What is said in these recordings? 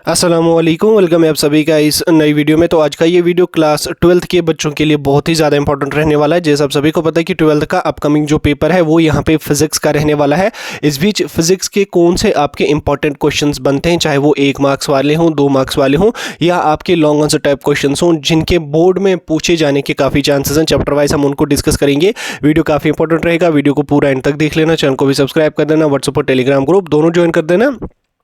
अस्सलामुअलैकुम, वेलकम है आप सभी का इस नई वीडियो में। तो आज का ये वीडियो क्लास 12th के बच्चों के लिए बहुत ही ज़्यादा इंपॉर्टेंट रहने वाला है। जैसे आप सभी को पता है कि 12th का अपकमिंग जो पेपर है वो यहाँ पे फिजिक्स का रहने वाला है। इस बीच फिजिक्स के कौन से आपके इंपॉर्टेंट क्वेश्चंस बनते हैं, चाहे वो 1 मार्क्स वाले हों, 2 मार्क्स वाले हों या आपके लॉन्ग आंसर टाइप क्वेश्चन हों, जिनके बोर्ड में पूछे जाने के काफ़ी चांसेस हैं। चैप्टर वाइज हम उनको डिस्कस करेंगे। वीडियो काफ़ी इंपॉर्टेंट रहेगा, वीडियो को पूरा एंड तक देख लेना। चैनल को भी सब्सक्राइब कर देना, व्हाट्सएप और टेलीग्राम ग्रुप दोनों ज्वाइन कर देना,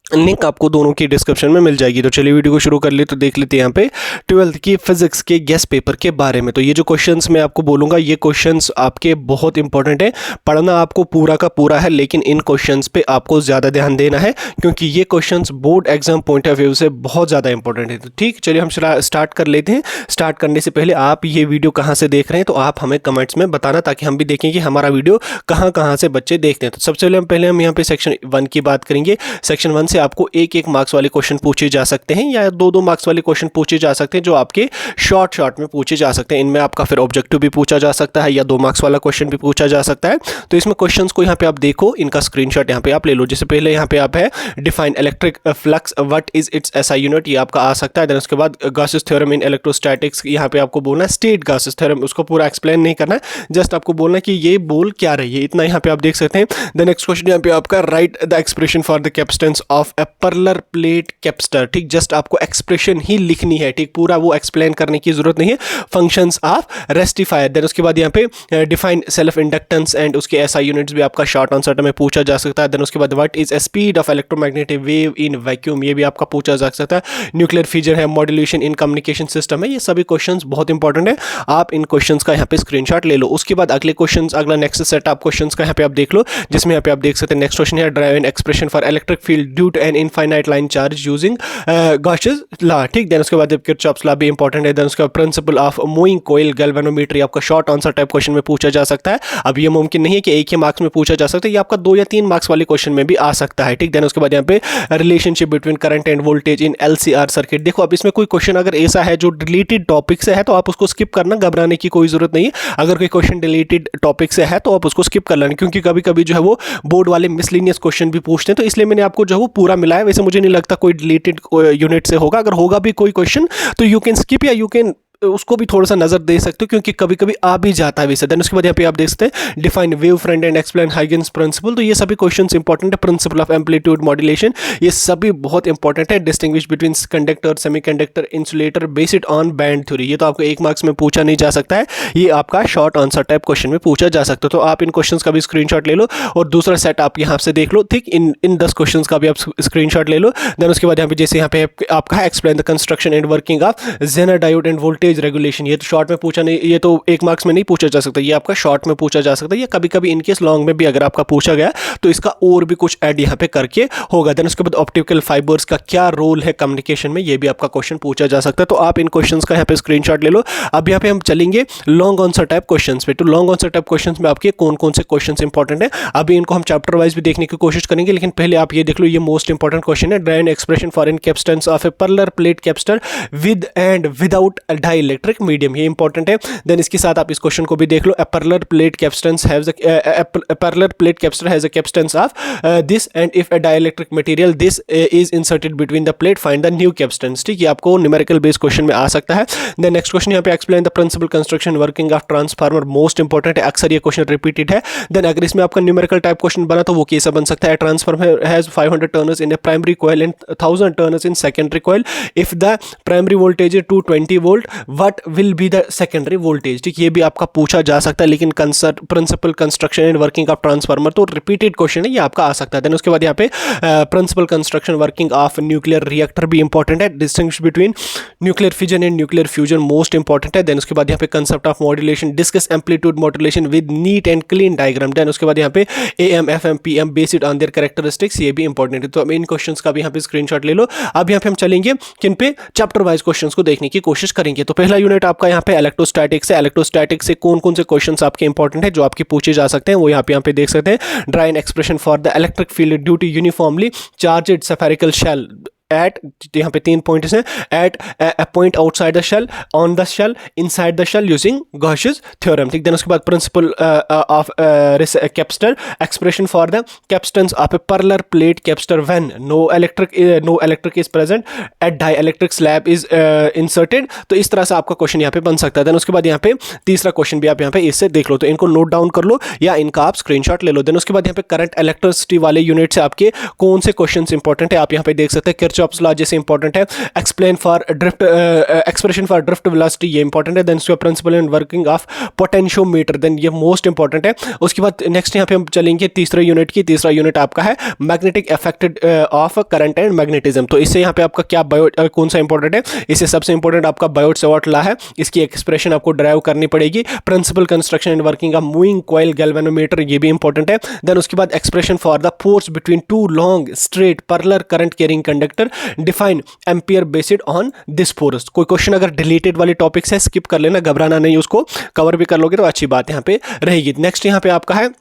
लिंक आपको दोनों की डिस्क्रिप्शन में मिल जाएगी। तो चलिए वीडियो को शुरू कर ले। तो देख लेते हैं यहाँ पे 12th की फिजिक्स के गेस्ट पेपर के बारे में। तो ये जो क्वेश्चंस मैं आपको बोलूँगा, ये क्वेश्चंस आपके बहुत इंपॉर्टेंट है। पढ़ना आपको पूरा का पूरा है, लेकिन इन क्वेश्चंस पे आपको ज़्यादा ध्यान देना है, क्योंकि ये questions board exam point of view से बहुत ज़्यादा इंपॉर्टेंट है। तो ठीक, चलिए हम स्टार्ट कर लेते हैं। स्टार्ट करने से पहले आप ये वीडियो कहाँ से देख रहे हैं तो आप हमें कमेंट्स में बताना, ताकि हम भी देखें कि हमारा वीडियो कहाँ कहाँ से बच्चे देखते हैं। तो सबसे पहले हम यहाँ पे सेक्शन 1 की बात करेंगे। सेक्शन 1 से आपको एक मार्क्स वाले क्वेश्चन पूछे जा सकते हैं या 2 मार्क्स वाले क्वेश्चन पूछे जा सकते हैं, जो आपके शॉर्ट में पूछे जा सकते हैं। इनमें आपका फिर ऑब्जेक्टिव भी पूछा जा सकता है या 2 मार्क्स वाला क्वेश्चन भी पूछा जा सकता है। तो इसमें क्वेश्चंस को यहाँ पे आप देखो, इनका स्क्रीनशॉट यहाँ पे आप ले लो। जैसे पहले यहाँ पे आप है define electric flux, what is it's SI unit, ये आपका आ सकता है। देन उसके बाद गॉसेस थ्योरम इन इलेक्ट्रोस्टैटिक्स, यहाँ पे आपको बोलना है स्टेट गॉसेस थ्योरम, उसको पूरा एक्सप्लेन नहीं करना है, जस्ट आपको बोलना है कि ये बोल क्या रही है, इतना यहाँ पे आप देख सकते हैं। द नेक्स्ट क्वेश्चन यहाँ पे आपका right the expression for the capacitance of a parallel plate capacitor. ठीक, जस्ट आपको एक्सप्रेशन ही लिखनी है। ठीक, पूरा वो एक्सप्लेन करने की जरूरत नहीं है। Functions of rectifier. देन उसके बाद यहाँ पे डिफाइन सेल्फ इंडक्टेंस एंड उसके एसआई यूनिट्स भी आपका शॉर्ट आंसर में पूछा जा सकता है। देन उसके बाद what is a speed of electromagnetic wave in vacuum, ये भी आपका पूछा जा सकता है। न्यूक्लियर फ्यूजन है, मॉड्यूलेशन इन कम्युनिकेशन सिस्टम है। ये सभी क्वेश्चंस बहुत इंपॉर्टेंट है, आप इन क्वेश्चंस का यहाँ पे स्क्रीनशॉट ले लो। उसके बाद अगले क्वेश्चंस, अगला नेक्स्ट सेट ऑफ क्वेश्चंस का यहाँ पे आप देख लो, जिसमें यहाँ पे आप देख सकते हैं नेक्स्ट क्वेश्चन है derive an expression for electric field due to an infinite line charge using Gauss's law. ठीक, देन उसके बाद किरचॉफ्स लॉ भी इंपॉर्टेंट है। देन उसका principle of moving coil galvanometer, आपका शॉर्ट आंसर टाइप क्वेश्चन में पूछा जा सकता है। अब ये मुमकिन नहीं है कि एक ही मार्क्स में पूछा जा सकता है, ये आपका 2 या 3 मार्क्स वाले क्वेश्चन में भी आ सकता है। ठीक, देन उसके बाद यहाँ पे relationship between current end voltage इन एलसीआर सर्किट। देखो, अब इसमें कोई क्वेश्चन अगर ऐसा है जो रिलेटेड टॉपिक से है तो आप उसको स्किप करना, घबराने की कोई जरूरत नहीं है। अगर कोई क्वेश्चन रिलेटेड टॉपिक से है तो आप उसको स्किप कर लेना, क्योंकि कभी कभी जो है वो बोर्ड वाले मिसलिनियस क्वेश्चन भी पूछते हैं, तो इसलिए मैंने आपको जो है वो पूरा मिलाया। वैसे मुझे नहीं लगता कोई रिलेटेड यूनिट से होगा, अगर होगा भी कोई क्वेश्चन तो यू कैन स्किप या यू कैन उसको भी थोड़ा सा नजर दे सकते हो, क्योंकि कभी कभी आ भी जाता है वैसे। देन उसके बाद यहाँ पे आप देख सकते हैं define wave front and explain Huygens principle. तो ये सभी क्वेश्चंस इंपॉर्टेंट है। प्रिंसिपल ऑफ एम्पलीट्यूड मॉड्यूलेशन, ये सभी बहुत इंपॉर्टेंट है। Distinguish between conductor, semiconductor, insulator based on band theory, ये तो आपको 1 मार्क्स में पूछा नहीं जा सकता है, ये आपका शॉर्ट आंसर टाइप क्वेश्चन में पूछा जा सकता है। तो आप इन क्वेश्चन का भी स्क्रीनशॉट ले लो और दूसरा सेट आप यहाँ से देख लो। ठीक, इन 10 क्वेश्चन का भी आप स्क्रीनशॉट ले लो। देन उसके बाद यहाँ पे जैसे यहाँ पे आपका है explain the construction and working of Zener diode and voltage regulation, ये तो शॉर्ट में पूछा नहीं, ये तो 1 मार्क्स में नहीं पूछा जा सकता, ये आपका शॉर्ट में पूछा जा सकता है, या कभी कभी इनकेस लॉन्ग में भी अगर आपका पूछा गया तो इसका और भी कुछ ऐड यहाँ पे करके होगा। देन उसके बाद ऑप्टिकल फाइबर्स का क्या रोल है कम्युनिकेशन में, ये भी आपका क्वेश्चन पूछा जा सकता है। तो आप इन क्वेश्चंस का यहाँ पे स्क्रीनशॉट ले लो। अब यहाँ पे हम चलेंगे लॉन्ग आंसर टाइप क्वेश्चंस पे। तो लॉन्ग आंसर टाइप क्वेश्चंस में आपके कौन कौन से क्वेश्चंस इंपॉर्टेंट है, अभी इनको हम चैप्टर वाइज भी देखने की कोशिश करेंगे, लेकिन पहले आप ये देख लो, ये मोस्ट इंपॉर्टेंट क्वेश्चन है। Derive an expression for in capacitance of a parallel plate capacitor with and without a dielectric medium, ये इंपॉर्टेंट है। देन इसके साथ आप इस क्वेश्चन को भी देख लो, parallel plate capacitance has parallel plate capacitor has a capacitance of this and if a dielectric material this is inserted between the plate find the new capacitance. ठीक, ये आपको न्यूमेरिकल बेस्ड क्वेश्चन में आ सकता है। देन नेक्स्ट क्वेश्चन यहाँ पे explain the principle construction working of transformer, most important है, अक्सर ये क्वेश्चन रिपीटेड है। देन अगर इसमें आपका न्यूमेरिकल टाइप क्वेश्चन बना तो वो कैसा बन सकता है, transformer has 500 turns in a primary coil and 1000 turns in secondary coil, if the primary voltage is 220 volt what will be the secondary voltage. ठीक, ये भी आपका पूछा जा सकता है, लेकिन principle construction and working of transformer तो रिपीटेड क्वेश्चन है, ये आपका आ सकता है। देन उसके बाद यहाँ पे principle construction working of nuclear reactor भी इंपॉर्टेंट है। Distinguish between nuclear fission and nuclear fusion, most important है। देन उसके बाद यहाँ पे concept of modulation, discuss amplitude modulation with neat and clean diagram. Then उसके बाद यहाँ पे AM, FM, PM based on their characteristics, ये भी इंपॉर्टेंट है। तो इन क्वेश्चंस का भी यहाँ पे स्क्रीनशॉट ले लो। अब यहाँ पे हम चलेंगे किन पे, चैप्टर वाइज क्वेश्चंस को देखने की कोशिश करेंगे। तो पहला यूनिट आपका यहाँ पे इलेक्ट्रोस्टैटिक्स है। इलेक्ट्रोस्टैटिक्स से कौन कौन से क्वेश्चंस आपके इंपॉर्टेंट है जो आपके पूछे जा सकते हैं, वो यहाँ पे देख सकते हैं। Derive an expression for the electric field due to uniformly charged spherical shell at, यहाँ पे 3 पॉइंट्स हैं, at a point outside the shell, on the shell, inside the shell using Gauss's theorem. ठीक, देन उसके बाद principle of capacitor, expression for the capacitance of a parallel plate capacitor when no electric is present at dielectric slab is inserted. तो इस तरह से आपका question यहाँ पे बन सकता है। देन उसके बाद यहाँ पे तीसरा क्वेश्चन भी आप यहाँ पे इससे देख लो, तो इनको नोट डाउन कर लो या इनका आप स्क्रीनशॉट ले लो। देन उसके बाद यहाँ पे करंट इलेक्ट्रिसिटी वाले यूनिट से आपके कौन से क्वेश्चंस इंपॉर्टेंट है आप यहाँ पे देख सकते हैं। किरचॉफ्स लॉ जैसे इंपॉर्टेंट है, explain for drift, expression for drift velocity, ये इंपॉर्टेंट है। देन उसके बाद principle and working of potentiometer, then ये मोस्ट इंपॉर्टेंट है। उसके बाद नेक्स्ट यहाँ पे हम चलेंगे तीसरे यूनिट की। तीसरा यूनिट आपका है magnetic effect of current and magnetism. तो इससे यहाँ पे आपका क्या कौन सा इंपॉर्टेंट है, इससे सबसे इंपॉर्टेंट आपका बायोट-सवार्ट लॉ है, इसकी एक्सप्रेशन आपको ड्राइव करनी पड़ेगी। Principle construction and working of moving coil galvanometer, ये भी इंपॉर्टेंट है। देन उसके बाद expression for the force between two long straight parallel current carrying conductor, define ampere based on this force. कोई क्वेश्चन अगर डिलीटेड वाले टॉपिक्स है skip कर लेना, घबराना नहीं, उसको कवर भी कर लोगे तो अच्छी बात यहाँ पे रहेगी। नेक्स्ट यहाँ पे आपका है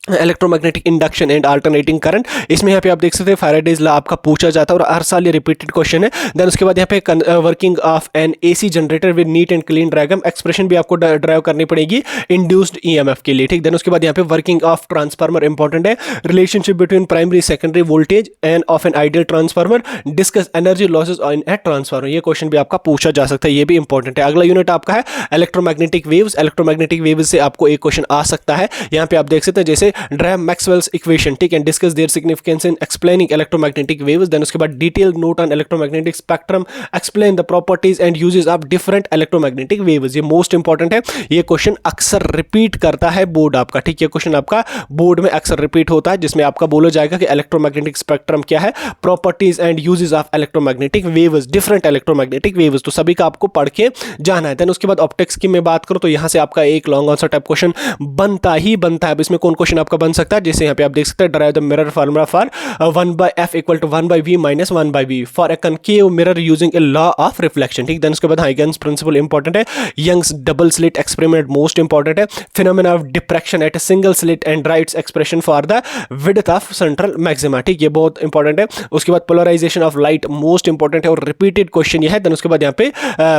electromagnetic induction and alternating current. इसमें यहाँ पे आप देख सकते हैं फैराडेज लॉ आपका पूछा जाता है और हर साल ये रिपीटेड क्वेश्चन है। देन उसके बाद यहाँ पे working of N AC generator with neat and clean diagram, expression भी आपको ड्राइव करनी पड़ेगी इंड्यूस्ड ईएमएफ के लिए। ठीक, देन उसके बाद यहाँ पे वर्किंग ऑफ ट्रांसफार्मर इंपॉर्टेंट है, relationship between primary secondary voltage end of an ideal transformer, discuss energy losses in a transformer, ये क्वेश्चन भी आपका पूछा जा सकता है, ये भी इंपॉर्टेंट है। अगला यूनिट आपका है इलेक्ट्रोमैग्नेटिक वेव्स। इलेक्ट्रोमैग्नेटिक वेव्स से आपको एक क्वेश्चन आ सकता है, यहाँ पे आप देख सकते हैं जैसे ड्राइव मैक्सवेल इक्वेशन, ठीक है, discuss their significance in explaining electromagnetic waves. Then उसके बाद detailed note on electromagnetic spectrum, explain the properties and uses of different electromagnetic waves, ये मोस्ट इंपॉर्टेंट है। ये क्वेश्चन अक्सर रिपीट करता है बोर्ड आपका, ठीक, ये क्वेश्चन आपका बोर्ड में अक्सर रिपीट होता है, जिसमें आपका बोला जाएगा कि इलेक्ट्रोमैग्नेटिक स्पेक्ट्रम क्या है, properties and uses of electromagnetic waves, different electromagnetic waves, तो सभी का आपको पढ़ के जाना है। देन उसके बाद ऑप्टिक्स की मैं बात करूं तो यहां से आपका एक लॉन्ग आंसर टाइप क्वेश्चन बनता ही बनता है। अब इसमें कौन क्वेश्चन आपका बन सकता है, जैसे यहाँ पे आप देख सकते हैं derive the mirror formula for 1/f = 1/v - 1/v for a concave mirror using a law of reflection. ठीक, देन उसके बाद हाइगन्स प्रिंसिपल इंपॉर्टेंट है, Young's double slit experiment most important है, phenomena of diffraction at a single slit and writes expression for the width of central maxima. ठीक, ये बहुत important है। उसके बाद polarisation of light most important है और रिपीटेड क्वेश्चन ये है। देन उसके बाद यहाँ पे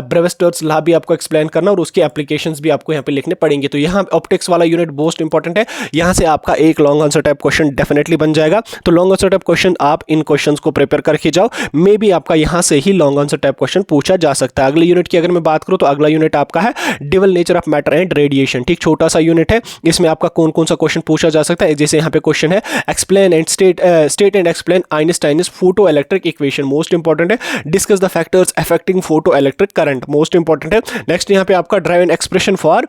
ब्रेविस्टर्स लॉ भी आपको एक्सप्लेन करना और उसके एप्लीकेशंस भी आपको यहाँ पे लिखने पड़ेंगे। तो यहाँ ऑप्टिक्स वाला यूनिट मोस्ट इंपॉर्टेंट है, यहाँ से आपका एक long answer type question definitely बन जाएगा। तो लॉन्ग आंसर टाइप क्वेश्चन आप इन क्वेश्चंस को प्रिपेयर करके जाओ, मे बी आपका यहां से ही लॉन्ग आंसर टाइप क्वेश्चन पूछा जा सकता है। अगले यूनिट की अगर मैं बात करूं तो अगला यूनिट आपका है dual nature of matter and radiation. ठीक, छोटा सा यूनिट है, इसमें आपका कौन कौन सा क्वेश्चन पूछा जा सकता है, जैसे यहाँ पे क्वेश्चन है explain and state and explain Einstein's photo electric equation, most important है। Discuss the factors affecting photo electric current, most important है। नेक्स्ट यहाँ पे आपका derive and expression for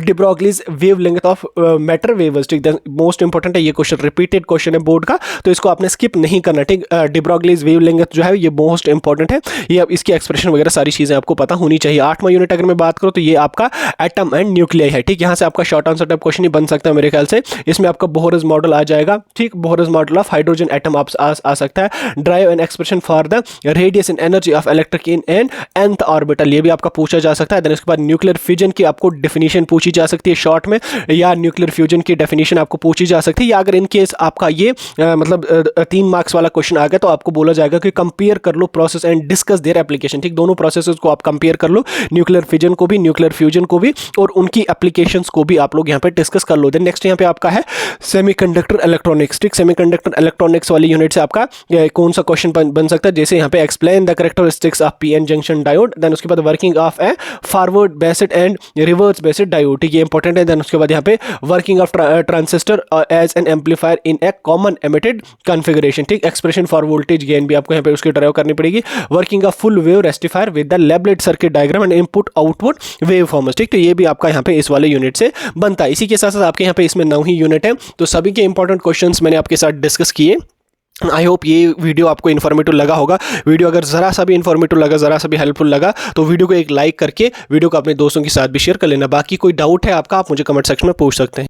de Broglie's wavelength of matter waves. ठीक, most important है, ये question repeated question है board का, तो इसको आपने स्किप नहीं करना। ठीक, de Broglie's wavelength जो है ये मोस्ट इंपॉर्टेंट है, ये अब इसकी एक्सप्रेशन वगैरह सारी चीजें आपको पता होनी चाहिए। 8वां यूनिट अगर मैं बात करूं तो ये आपका एटम एंड न्यूक्लियाई है। ठीक, यहाँ से आपका शॉर्ट आंसर टाइप क्वेश्चन ही बन सकता है मेरे ख्याल से, इसमें आपका बोहरस मॉडल आ जाएगा। ठीक, बोहरस मॉडल ऑफ हाइड्रोजन एटम आप आ सकता है। Drive and expression for the radius and energy of electric in an nth orbital, ये भी आपका पूछा जा सकता है। देन उसके बाद न्यूक्लियर फ्यूजन की आपको डेफिनेशन पूछी जा सकती है शॉर्ट में, या न्यूक्लियर फ्यूजन की डेफिनेशन आपको पूछी जा सकती है, या अगर इन केस आपका ये मतलब 3 मार्क्स वाला क्वेश्चन आ गया तो आपको बोला जाएगा कि कंपेयर कर लो process and discuss their application. ठीक, दोनों प्रोसेसेस को आप कंपेयर कर लो, न्यूक्लियर फिजन को भी, न्यूक्लियर फ्यूजन को भी, और उनकी एप्लीकेशंस को भी आप लोग यहाँ पे डिस्कस कर लो। देन नेक्स्ट यहाँ पे आपका है सेमीकंडक्टर इलेक्ट्रॉनिक्स। ठीक, सेमीकंडक्टर इलेक्ट्रॉनिक्स वाली यूनिट से आपका कौन सा क्वेश्चन बन सकता है, जैसे यहाँ पे explain the characteristics of PN junction diode. Then उसके बाद working of a forward based and reverse based diode, ठीक, ये इंपॉर्टेंट है। देन उसके बाद यहाँ पे working of transistor as an amplifier in a common emitted configuration. ठीक, एक्सप्रेशन फॉर वोल्टेज गेन भी आपको यहाँ पे उसकी ड्राइव करनी पड़ेगी। Working of full wave rectifier with the labelled circuit diagram and input output wave forms. ठीक, तो ये भी आपका यहाँ पे इस वाले यूनिट से बनता है। इसी के साथ साथ आपके यहाँ पे इसमें 9 ही यूनिट है, तो सभी के इंपॉर्टेंट क्वेश्चंस मैंने आपके साथ डिस्कस किए। आई होप ये वीडियो आपको इन्फॉर्मेटिव लगा होगा। वीडियो अगर ज़रा सा भी इन्फॉर्मेटिव लगा, ज़रा सा भी हेल्पफुल लगा, तो वीडियो को एक लाइक करके वीडियो को अपने दोस्तों के साथ भी शेयर कर लेना। बाकी कोई डाउट है आपका, आप मुझे कमेंट सेक्शन में पूछ सकते हैं।